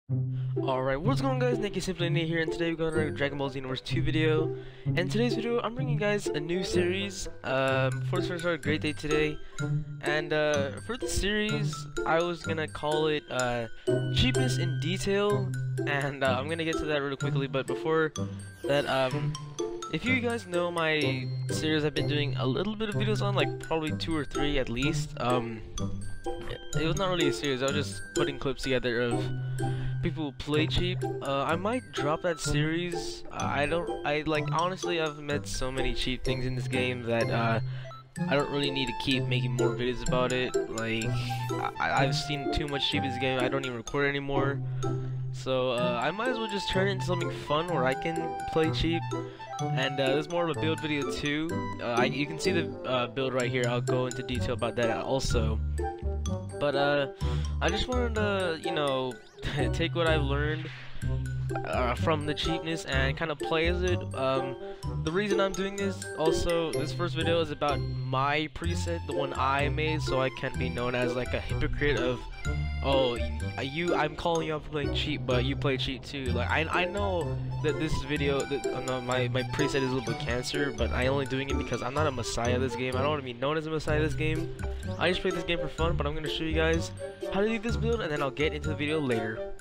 Alright, what's going on guys, ThE here, and today we're going to a Dragon Ball Xenoverse 2 video. And in today's video, I'm bringing you guys a new series. Before we start, a great day today. And for the series, I was going to call it ChEaPnEsS in detail. And I'm going to get to that really quickly, but before that, if you guys know my series, I've been doing a little bit of videos on, like probably 2 or 3 at least. It was not really a series, I was just putting clips together of people who play cheap. I might drop that series. Honestly, I've met so many cheap things in this game that I don't really need to keep making more videos about it. Like, I've seen too much cheap in this game, I don't even record anymore. So I might as well just turn it into something fun where I can play cheap. And there's more of a build video too. You can see the build right here. I'll go into detail about that also. But I just wanted to, you know, take what I've learned from the ChEaPnEsS and kind of play as it. The reason I'm doing this, also, this first video is about my preset, the one I made, so I can't be known as like a hypocrite of, oh, I'm calling you out for playing cheap, but you play cheap too. Like, I know that this video, my preset is a little bit cancer, but I'm only doing it because I'm not a messiah of this game. I don't want to be known as a messiah of this game. I just play this game for fun, but I'm going to show you guys how to do this build, and then I'll get into the video later.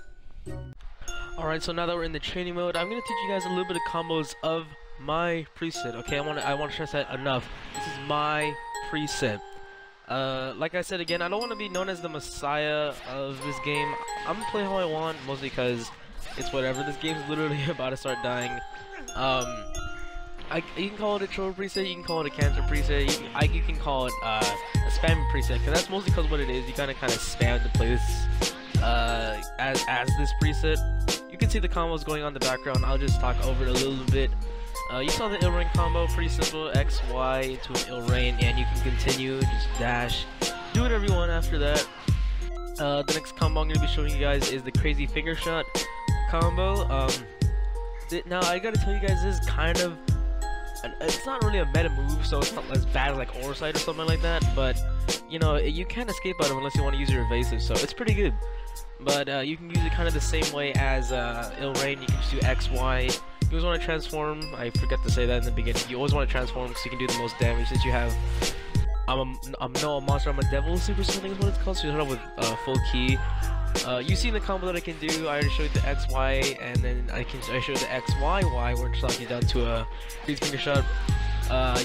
Alright, so now that we're in the training mode, I'm going to teach you guys a little bit of combos of my preset. Okay, I want to stress that enough. This is my preset. Like I said again, I don't want to be known as the messiah of this game. I'm gonna play how I want, mostly because it's whatever. This game's literally about to start dying. You can call it a troll preset, you can call it a cancer preset, you can call it a spam preset, because that's mostly because what it is. You kind of spam to play this as this preset. You can see the combos going on in the background. I'll just talk over it a little bit. You saw the ill rain combo, pretty simple, X, Y into an ill rain, and you can continue, just dash, do whatever you want after that. The next combo I'm going to be showing you guys is the crazy finger shot combo. Now I gotta tell you guys, this is kind of, it's not really a meta move, so it's not as bad as like Oversight or something like that, but you know, you can't escape out of it unless you want to use your evasive, so it's pretty good. But you can use it kind of the same way as ill rain. You can just do X, Y. You always want to transform. I forgot to say that in the beginning. You always want to transform because you can do the most damage since you have I'm not a monster, I'm a devil super something is what it's called. So you start off with full key. You see the combo that I can do. I already showed the X, Y, and then I showed the X, Y, Y. We're just knocking down to a crazy finger shot.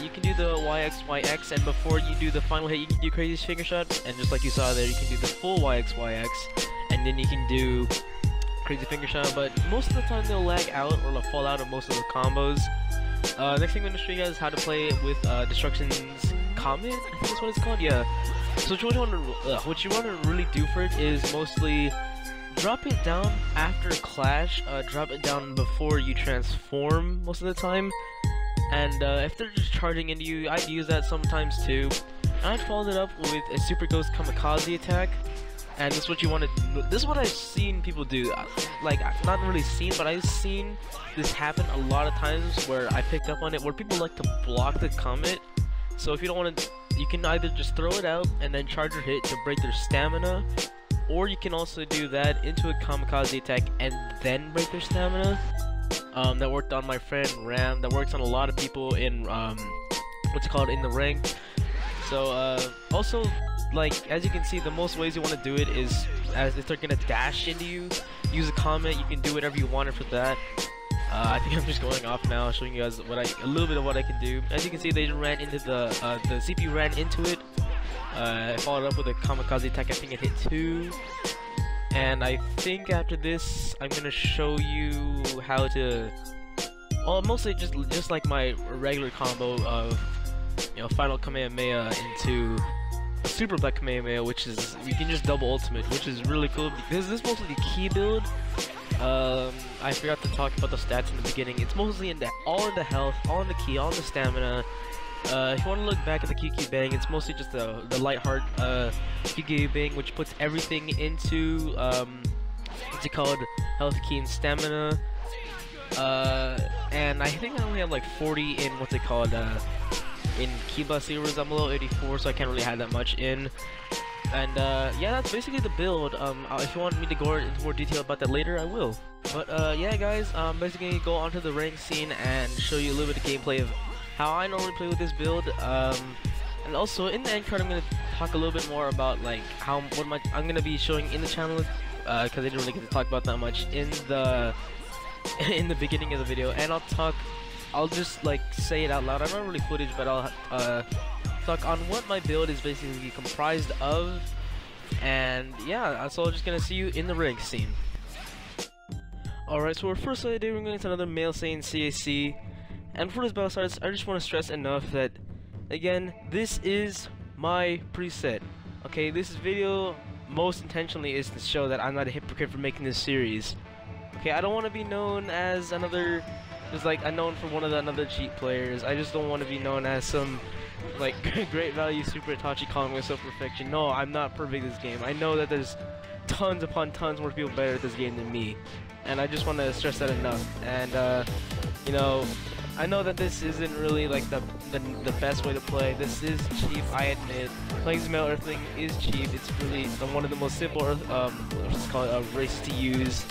You can do the Y, X, Y, X, and before you do the final hit, you can do crazy finger shot. And just like you saw there, you can do the full Y, X, Y, X, and then you can do crazy finger shot, but most of the time they'll lag out or they'll fall out of most of the combos. Next thing I'm going to show you guys how to play it with Destruction's Comet, I think that's what it's called, yeah. So what you want to really do for it is mostly drop it down after clash, drop it down before you transform most of the time. And if they're just charging into you, I'd use that sometimes too. I'd follow it up with a Super Ghost Kamikaze attack. And this is what you want to. This is what I've seen people do. Like, not really seen, but I've seen this happen a lot of times where I picked up on it, where people like to block the comet. So if you don't want to, you can either just throw it out and then charge your hit to break their stamina, or you can also do that into a kamikaze attack and then break their stamina. That worked on my friend Ram. That works on a lot of people in what's it called, in the rank. So also, like, as you can see, the most ways you want to do it is as if they're gonna dash into you, use a comment. You can do whatever you want for that. I think I'm just going off now, showing you guys a little bit of what I can do. As you can see, they ran into the CPU ran into it. I followed up with a kamikaze attack. I think it hit 2. And I think after this, I'm gonna show you how to. Well, mostly just like my regular combo of, you know, final Kamehameha into a Super Black Kamehameha, which is, you can just double ultimate, which is really cool because this is mostly the key build. I forgot to talk about the stats in the beginning. It's mostly all in the health, all in the key, all in the stamina. If you want to look back at the QQ Bang, it's mostly just the light heart QQ Bang, which puts everything into what's it called, health, key, and stamina. And I think I only have like 40 in what's it called, in Kiba series. I'm a little 84, so I can't really have that much in. And yeah, that's basically the build. If you want me to go into more detail about that later, I will. But yeah, guys, basically go onto the rank scene and show you a little bit of gameplay of how I normally play with this build. And also in the end card, I'm gonna talk a little bit more about like I'm gonna be showing in the channel, because I didn't really get to talk about that much in the beginning of the video. And I'll just like say it out loud. I'm not really footage, but I'll talk on what my build is basically comprised of. And yeah, so I'm just gonna see you in the rank scene. Alright, so our first of the day, we're going to another male saying CAC. And before this battle starts, I just want to stress enough that, again, this is my preset. Okay, this video most intentionally is to show that I'm not a hypocrite for making this series. Okay, I don't want to be known as another, just like I'm known for one of the another cheat players. I just don't want to be known as some like great value super Itachi calling myself perfection. No, I'm not perfect at this game. I know that there's tons upon tons more people better at this game than me. And I just want to stress that enough. And you know, I know that this isn't really like the best way to play. This is cheap, I admit. Playing as male Earthling is cheap. It's really one of the most simple let's call it race to use.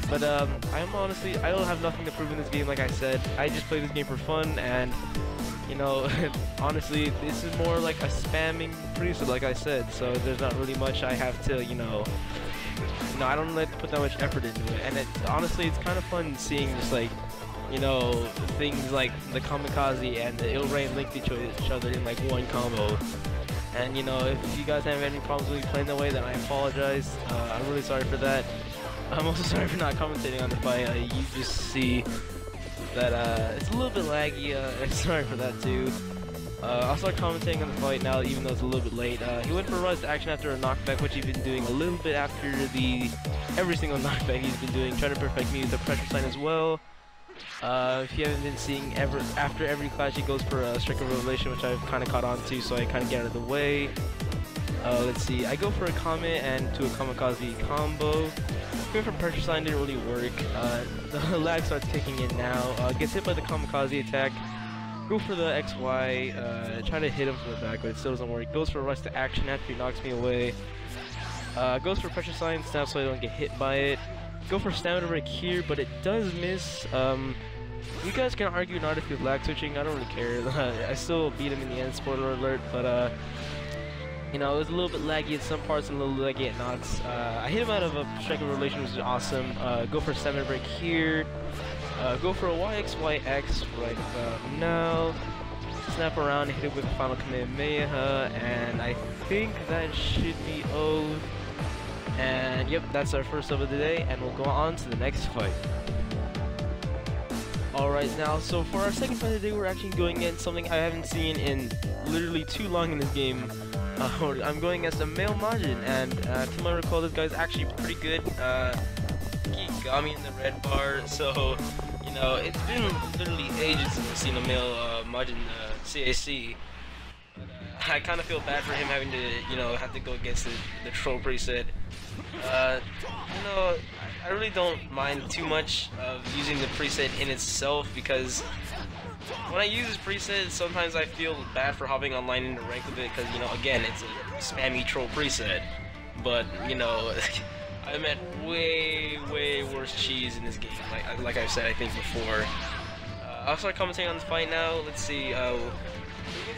But I'm honestly, I don't have nothing to prove in this game. Like I said, I just play this game for fun. And you know, honestly, this is more like a spamming preset, like I said. So there's not really much I have to, you know, I don't like to put that much effort into it. And honestly, it's kind of fun seeing just like, you know, things like the Kamikaze and the Ill Rain link each other in like one combo. And you know, if you guys have any problems with me playing that way, then I apologize. I'm really sorry for that. I'm also sorry for not commentating on the fight. You just see that it's a little bit laggy. Sorry for that too. I'll start commentating on the fight now, even though it's a little bit late. He went for a rise to action after a knockback, which he's been doing a little bit after every single knockback he's been doing, trying to perfect me with the pressure sign as well. If you haven't been seeing, after every clash he goes for a Strike of Revelation, which I've kind of caught on to, so I kind of get out of the way. Let's see, I go for a Kame and to a Kamikaze combo. Going for pressure sign didn't really work. The lag starts kicking in now. Gets hit by the Kamikaze attack. Go for the XY, try to hit him from the back, but it still doesn't work. Goes for a rush to action after he knocks me away. Goes for pressure sign, snap so I don't get hit by it. Go for stamina break here, but it does miss. You guys can argue not if you're lag switching, I don't really care. I still beat him in the end, spoiler alert, but you know, it was a little bit laggy at some parts and a little laggy at knots. I hit him out of a Strike of Revelation, which is awesome. Go for stamina break here. Go for a YXYX right about now. Snap around and hit it with the final Kamehameha, and I think that should be O. And yep, that's our first of the day, and we'll go on to the next fight. Alright, now, so for our second fight of the day, we're actually going against something I haven't seen in literally too long in this game. I'm going against a male Majin, and to my recall, this guy's actually pretty good. He got me in the red bar, so you know, it's been literally ages since I've seen a male Majin CAC. But, I kind of feel bad for him having to, you know, have to go against the troll preset. You know, I really don't mind too much of using the preset in itself, because when I use this preset, sometimes I feel bad for hopping online into rank with it, because, you know, again, it's a spammy troll preset. But, you know, I met way worse cheese in this game, like I've said I think before. I'll start commentating on the fight now. Let's see, we go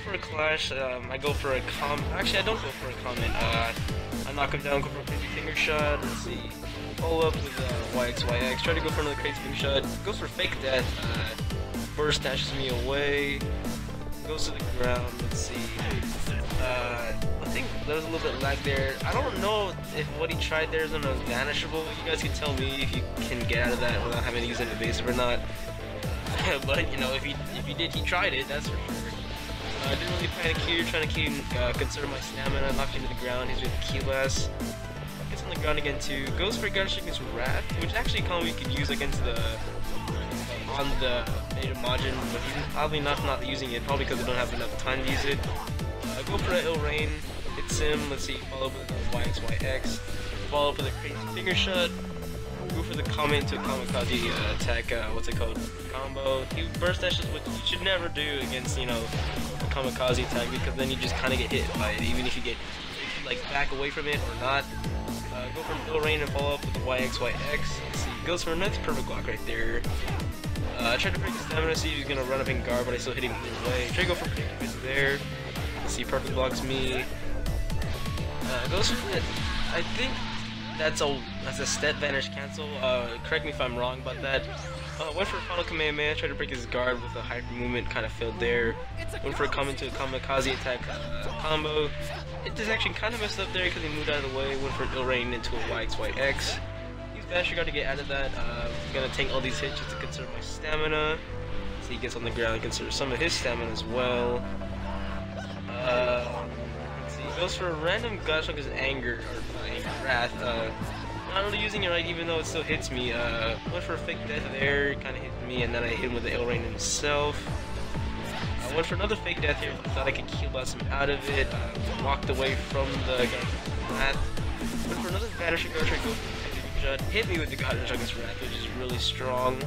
for a clash. I go for a actually I don't go for a comment. I knock him down, go for a crazy finger shot. Let's see, follow up with YXYX, try to go for another crazy finger shot, goes for fake death, burst dashes me away, goes to the ground. Let's see, I think there was a little bit of lag there. I don't know if what he tried there is unvanishable. You guys can tell me if you can get out of that without having to use an evasive or not. But you know, if he did, he tried it, that's for sure. I didn't really panic here, trying to conserve my stamina. Knocked him to the ground. He's with key last. Gets on the ground again too. Goes for Gunshot against Wrath, which actually combo you could use against on the native Majin, but he's probably not using it, probably because I don't have enough time to use it. Go for an Ill Rain, hits him. Let's see, follow up with a YXYX, follow up with a crazy finger shot. Go for the comment to a Kamikaze attack, what's it called, combo. He burst dashes, which you should never do against, you know, a Kamikaze attack, because then you just kind of get hit by it, even if you like back away from it or not. Go for an ill rain and follow up with YX. Let's see, goes for a nice perfect block right there. Try to break his stamina, see if he's gonna run up and guard, but I still hit him either way. Try to go for vids there. Let's see, perfect blocks me. Goes for it. I think that's a step vanish cancel. Correct me if I'm wrong about that. Went for a final Kamehameha, tried to break his guard with a hyper movement, kind of failed there. Went for a comment to a kamikaze attack combo. It just actually kind of messed up there because he moved out of the way. Went for an ill rain into a YX. He's Vanisher, got to get out of that. Gonna tank all these hits just to conserve my stamina. So he gets on the ground and conserves some of his stamina as well. Let's see, goes for a random Godshunker's anger, or wrath. Not really using it right, even though it still hits me. Went for a fake death there, kind of hit me, and then I hit him with the ill rain himself. I went for another fake death here, thought I could Q blast him out of it. Walked away from the wrath. Went for another Vanisher shot, hit me with the Godshunker's wrath, which is really strong.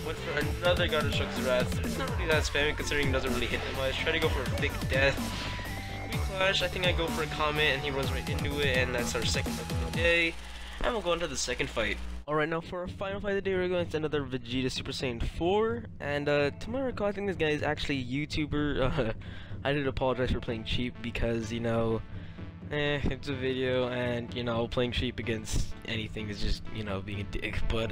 Went for another Godshunker's wrath. It's not really that spammy considering it doesn't really hit that much. Try to go for a fake death. We clash. I think I go for a comment, and he runs right into it, and that's our second fight of the day. And we'll go into the second fight. Alright, now for our final fight of the day, we're going to another Vegeta Super Saiyan 4. And to my recall, I think this guy is actually a YouTuber. I did apologize for playing cheap because, you know, it's a video, and, you know, playing cheap against anything is just, you know, being a dick. But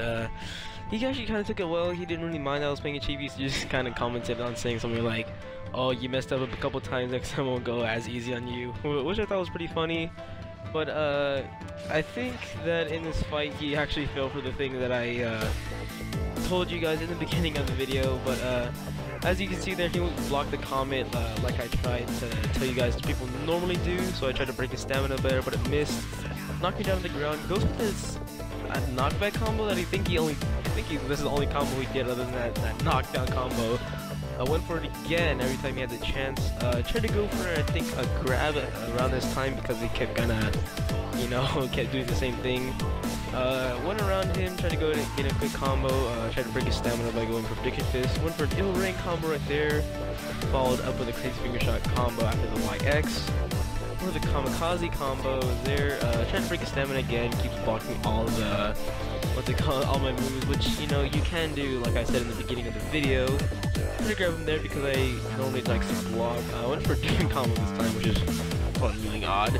he actually kind of took it well. He didn't really mind that I was playing a cheap. He just kind of commented on saying something like, "Oh, you messed up a couple times, next time won't go as easy on you," which I thought was pretty funny. But I think that in this fight he actually fell for the thing that I told you guys in the beginning of the video. But as you can see there, he blocked the comet like I tried to tell you guys people normally do. So I tried to break his stamina better, but it missed. Knocked me down to the ground. Goes with this knockback combo that this is the only combo he'd get other than that knockdown combo. I went for it again every time he had the chance. Tried to go for, I think, a grab around this time because he kept gonna, you know, kept doing the same thing. Went around him, tried to go and get a quick combo. Tried to break his stamina by going for tHiS. Went for an ill rain combo right there. Followed up with a crazy finger shot combo after the YX. For the kamikaze combo there. Tried to break his stamina again. Keeps blocking all the, all my moves, which, you know, you can do, like I said in the beginning of the video. I'm gonna grab him there because I normally like to block. I went for a different combo this time, which is fun, really odd.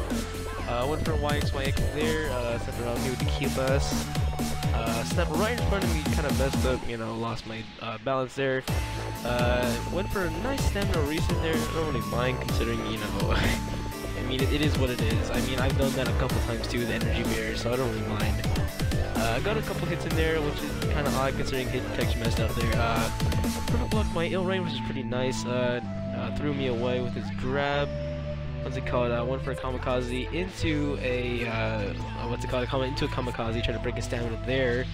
Went for a YX there, stepped around me with the ChEaPnEsS. Stepped right in front of me, kind of messed up, you know, lost my balance there. Went for a nice stamina reset there. I don't really mind considering, you know, I mean, it is what it is. I mean, I've done that a couple times too with energy barrier, so I don't really mind. I got a couple hits in there, which is kind of odd considering hit detection messed up there. Perfect blocked my ill rain, which is pretty nice. Threw me away with his grab. What's it called? Went for a kamikaze into a into a kamikaze. Tried to break his stamina there.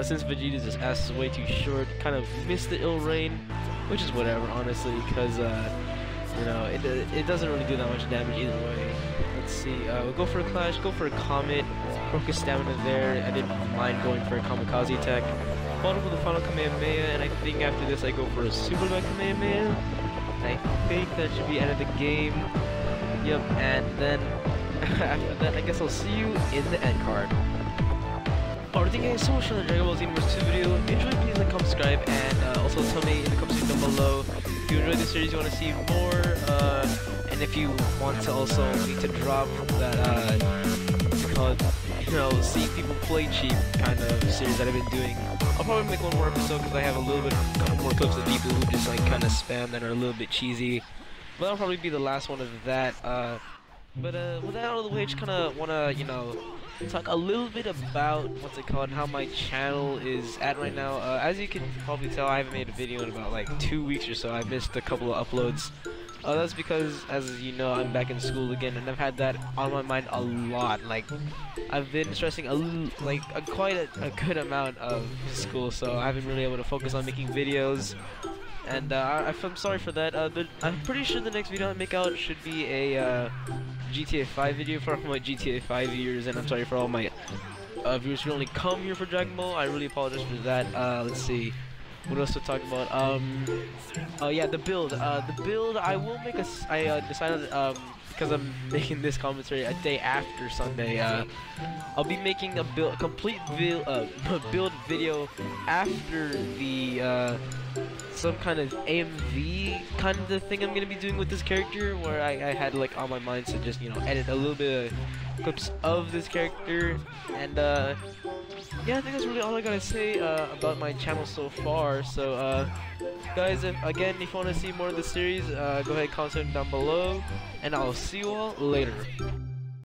Since Vegeta's ass is way too short, kind of missed the ill rain, which is whatever, honestly, because you know, it doesn't really do that much damage either way. Let's see. We'll go for a clash. Go for a comet. Broke his stamina there. I didn't mind going for a kamikaze attack. Followed up with the final Kamehameha, and I think after this I go for a super bad Kamehameha. I think that should be the end of the game. Yep, and then after that I guess I'll see you in the end card. Alright, thank you guys so much for the Dragon Ball Z Universe 2 video. If you enjoyed, please like, comment, subscribe, and also tell me in the comment section down below if you enjoyed this series, you want to see more, and if you want to also me to drop that, what's it called, you know, see people play cheap kind of series that I've been doing. I'll probably make one more episode because I have a couple more clips of people who just like kind of spam that are a little bit cheesy. But that'll probably be the last one of that. But with that out of the way, I just kind of want to, you know, talk a little bit about, what's it called, how my channel is at right now. As you can probably tell, I haven't made a video in about like 2 weeks or so. I missed a couple of uploads. That's because, as you know, I'm back in school again, and I've had that on my mind a lot. Like, I've been stressing quite a good amount of school, so I haven't really able to focus on making videos. And I'm sorry for that. I'm pretty sure the next video I make out should be a GTA 5 video for my GTA 5 viewers, and I'm sorry for all my viewers who only come here for Dragon Ball. I really apologize for that. Let's see. what else to talk about? Oh yeah, the build. The build. I will make I decided because I'm making this commentary a day after Sunday. I'll be making a complete build video after the some kind of AMV kind of thing I'm gonna be doing with this character, where I had like on my mind to just, you know, edit a little bit of clips of this character. And yeah, I think that's really all I gotta say about my channel so far. So guys, if you want to see more of the series, go ahead and comment down below, and I'll see you all later.